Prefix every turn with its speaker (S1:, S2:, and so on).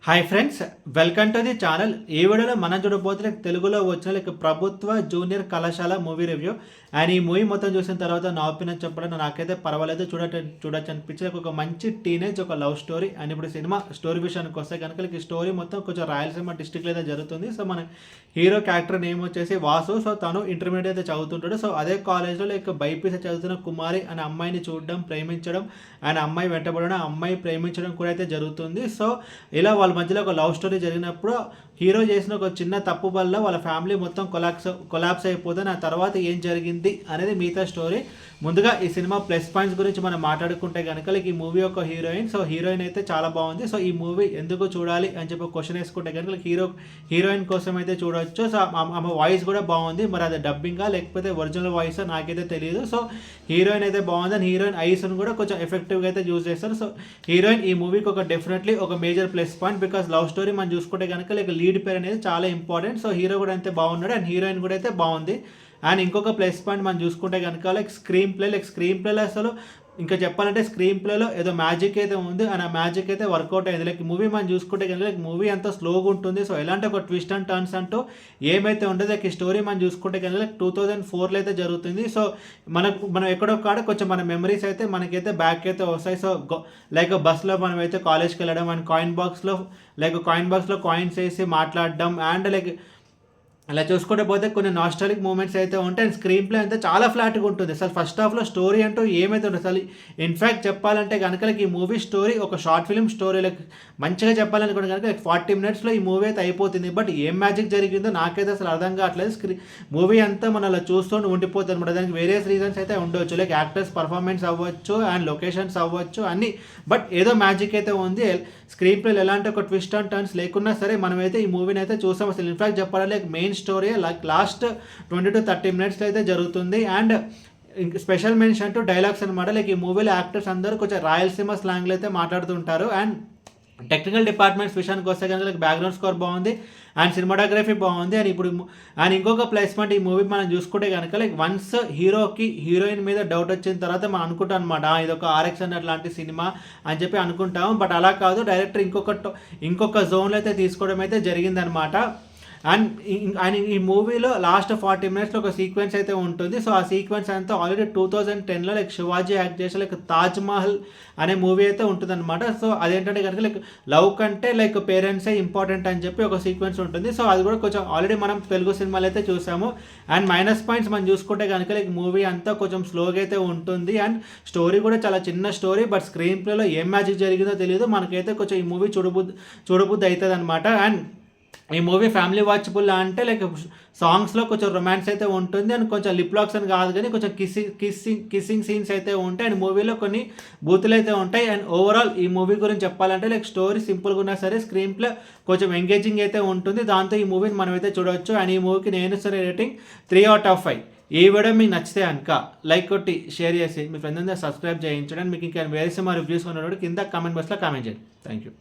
S1: Hi friends, welcome to the channel. ఈ వీడియోలో మనం చూడబోతున్న తెలుగులో వచ్చిన ప్రభుత్వ జూనియర్ కళాశాల మూవీ రివ్యూ. అండ్ ఈ మూవీ మొత్తం చూసిన తర్వాత నా ఒపీనియన్ చెప్పడం నాకైతే పర్వాలేదు, చూడొచ్చు అనిపించే ఒక మంచి టీనేజ్ ఒక లవ్ స్టోరీ. అండ్ ఇప్పుడు సినిమా స్టోరీ విషయానికి వస్తే కనుక ఈ స్టోరీ మొత్తం కొంచెం రాయలసీమ డిస్టిక్లో అయితే జరుగుతుంది. సో మన హీరో క్యారెక్టర్ నేమ్ వచ్చేసి వాసు. సో తను ఇంటర్మీడియట్ అయితే చదువుతుంటాడు. సో అదే కాలేజ్లో బైపీసీ చదువుతున్న కుమారి అనే అమ్మాయిని చూడడం, ప్రేమించడం, అండ్ అమ్మాయి వెంటబడడం, అమ్మాయి ప్రేమించడం కూడా అయితే జరుగుతుంది. సో ఇలా వాళ్ళ మధ్యలో ఒక లవ్ స్టోరీ జరిగినప్పుడు హీరో చేసిన ఒక చిన్న తప్పు వల్ల వాళ్ళ ఫ్యామిలీ మొత్తం కొలాప్స్ అయిపోతుంది. ఆ తర్వాత ఏం జరిగింది అనేది మిగతా స్టోరీ. ముందుగా ఈ సినిమా ప్లస్ పాయింట్స్ గురించి మనం మాట్లాడుకుంటే కనుక ఈ మూవీ యొక్క హీరోయిన్. సో హీరోయిన్ అయితే చాలా బాగుంది. సో ఈ మూవీ ఎందుకు చూడాలి అని చెప్పి క్వశ్చన్ వేసుకుంటే కనుక హీరోయిన్ కోసం అయితే చూడవచ్చు. సో ఆమె వాయిస్ కూడా బాగుంది. మరి అది డబ్బింగా లేకపోతే ఒరిజినల్ వాయిస్ నాకైతే తెలియదు. సో హీరోయిన్ అయితే బాగుంది. అండ్ హీరోయిన్ ఐస్ను కూడా కొంచెం ఎఫెక్టివ్గా అయితే యూజ్ చేస్తారు. సో హీరోయిన్ ఈ మూవీకి ఒక డెఫినెట్లీ ఒక major plus point. Because love story మనం చూసుకుంటే కనుక లీడ్ పేరు అనేది చాలా ఇంపార్టెంట్. సో హీరో కూడా అయితే బాగున్నాడు అండ్ హీరోయిన్ కూడా అయితే బాగుంది. అండ్ ఇంకొక ప్లస్ పాయింట్ మనం చూసుకుంటే కనుక స్క్రీన్ ప్లేలో అసలు ఇంకా చెప్పాలంటే స్క్రీన్ ప్లేలో ఏదో మ్యాజిక్ అయితే ఉంది. అండ్ ఆ మ్యాజిక్ అయితే వర్కౌట్ అయింది. మూవీ మనం చూసుకుంటే కనుక మూవీ అంతా స్లోగా ఉంటుంది. సో ఎలాంటి ఒక ట్విస్ట్ అండ్ టర్న్స్ అంటూ ఏమైతే ఉండదో ఈ స్టోరీ మనం చూసుకుంటే కనుక 2004లో అయితే జరుగుతుంది. సో మనం ఎక్కడో కాడ కొంచెం మన మెమరీస్ అయితే మనకైతే బ్యాక్ అయితే వస్తాయి. సో బస్లో మనం అయితే కాలేజ్కి వెళ్ళడం అండ్ కాయిన్ బాక్స్లో కాయిన్స్ వేసి మాట్లాడడం అండ్ అలా చూసుకుంటే పోతే కొన్ని నాస్టాలిక్ మూమెంట్స్ అయితే ఉంటాయి. అండ్ స్క్రీన్ ప్లే అయితే చాలా ఫ్లాట్గా ఉంటుంది. అసలు ఫస్ట్ హాఫ్లో స్టోరీ అంటూ ఏమైతే ఉంటుంది అసలు ఇన్ఫ్యాక్ట్ చెప్పాలంటే కనుక ఈ మూవీ స్టోరీ ఒక షార్ట్ ఫిల్మ్ స్టోరీ మంచిగా చెప్పాలనుకుంటే కనుక 40 మినిట్స్లో ఈ మూవీ అయితే అయిపోతుంది. బట్ ఏం మ్యాజిక్ జరిగిందో నాకైతే అసలు అర్థం కావట్లేదు. మూవీ అంతా మనం అలా చూస్తూ ఉండిపోతుంది అనమాట. దానికి వేరియస్ రీజన్స్ అయితే ఉండవచ్చు. యాక్టర్స్ పర్ఫార్మెన్స్ అవ్వచ్చు అండ్ లొకేషన్స్ అవ్వచ్చు అన్నీ. బట్ ఏదో మ్యాజిక్ అయితే ఉంది. స్క్రీన్ ప్లేలో ఎలాంటి ఒక ట్విస్ట్ అండ్ టర్న్స్ లేకున్నా సరే మనమైతే ఈ మూవీని అయితే చూసాం. అసలు ఇన్ఫ్యాక్ట్ చెప్పాలంటే main story last 20 to 30 minutes అయితే జరుగుతుంది. And special mention to dialogues అనమాట. ఈ మూవీలో యాక్టర్స్ అందరూ కొంచెం రాయలసీమ స్లాంగ్లో అయితే మాట్లాడుతుంటారు. అండ్ టెక్నికల్ డిపార్ట్మెంట్స్ విషయానికి వస్తే కనుక బ్యాక్గ్రౌండ్ స్కోర్ బాగుంది అండ్ సినిమాటోగ్రఫీ బాగుంది. అండ్ ఇంకొక ప్లస్ పాయింట్ ఈ మూవీ మనం చూసుకుంటే కనుక వన్స్ హీరోయిన్ మీద డౌట్ వచ్చిన తర్వాత మనం అనుకుంటాం అనమాట ఇది ఒక RX అట్లాంటి సినిమా అని చెప్పి అనుకుంటాము. బట్ అలా కాదు, డైరెక్టర్ ఇంకొక జోన్లో అయితే తీసుకోవడం అయితే జరిగిందనమాట. అండ్ ఈ మూవీలో లాస్ట్ 40 మినిట్స్లో ఒక సీక్వెన్స్ అయితే ఉంటుంది. సో ఆ సీక్వెన్స్ అంతా ఆల్రెడీ 2010లో శివాజీ యాక్ట్ చేసే తాజ్ మహల్ అనే మూవీ అయితే ఉంటుందన్నమాట. సో అదేంటంటే కనుక లవ్ కంటే పేరెంట్సే ఇంపార్టెంట్ అని చెప్పి ఒక సీక్వెన్స్ ఉంటుంది. సో అది కూడా కొంచెం ఆల్రెడీ మనం తెలుగు సినిమాలు అయితే చూసాము. అండ్ మైనస్ పాయింట్స్ మనం చూసుకుంటే కనుక మూవీ అంతా కొంచెం స్లోగా అయితే ఉంటుంది. అండ్ స్టోరీ కూడా చాలా చిన్న స్టోరీ. బట్ స్క్రీన్ ప్లేలో ఏం మ్యాజిక్ జరిగిందో తెలియదు. మనకైతే కొంచెం ఈ మూవీ చూడబుద్ధి అవుతుంది అనమాట. అండ్ ఈ మూవీ ఫ్యామిలీ వాచబుల్ అంటే సాంగ్స్లో కొంచెం రొమాన్స్ అయితే ఉంటుంది. అండ్ కొంచెం లిప్ లాక్స్ అని కాదు కానీ కొంచెం కిస్సింగ్ సీన్స్ అయితే ఉంటాయి. అండ్ మూవీలో కొన్ని బూతులు అయితే ఉంటాయి. అండ్ ఓవరాల్ ఈ మూవీ గురించి చెప్పాలంటే స్టోరీ సింపుల్గా ఉన్నా సరే స్క్రీన్ ప్లే కొంచెం ఎంగేజింగ్ అయితే ఉంటుంది. దాంతో ఈ మూవీని మనం అయితే చూడవచ్చు. అండ్ ఈ మూవీకి నేను సరే రేటింగ్ 3 out of 5. ఈ వీడియో మీకు నచ్చితే కనుక లైక్ కొట్టి షేర్ చేసి మీ ఫ్రెండ్స్ అందరూ సబ్స్క్రైబ్ చేయించండి. మీకు ఇంకా వేరే సినిమా రివ్యూస్ ఉన్నప్పుడు కింద కామెంట్ బాక్స్లో కామెంట్ చేయండి. Thank you.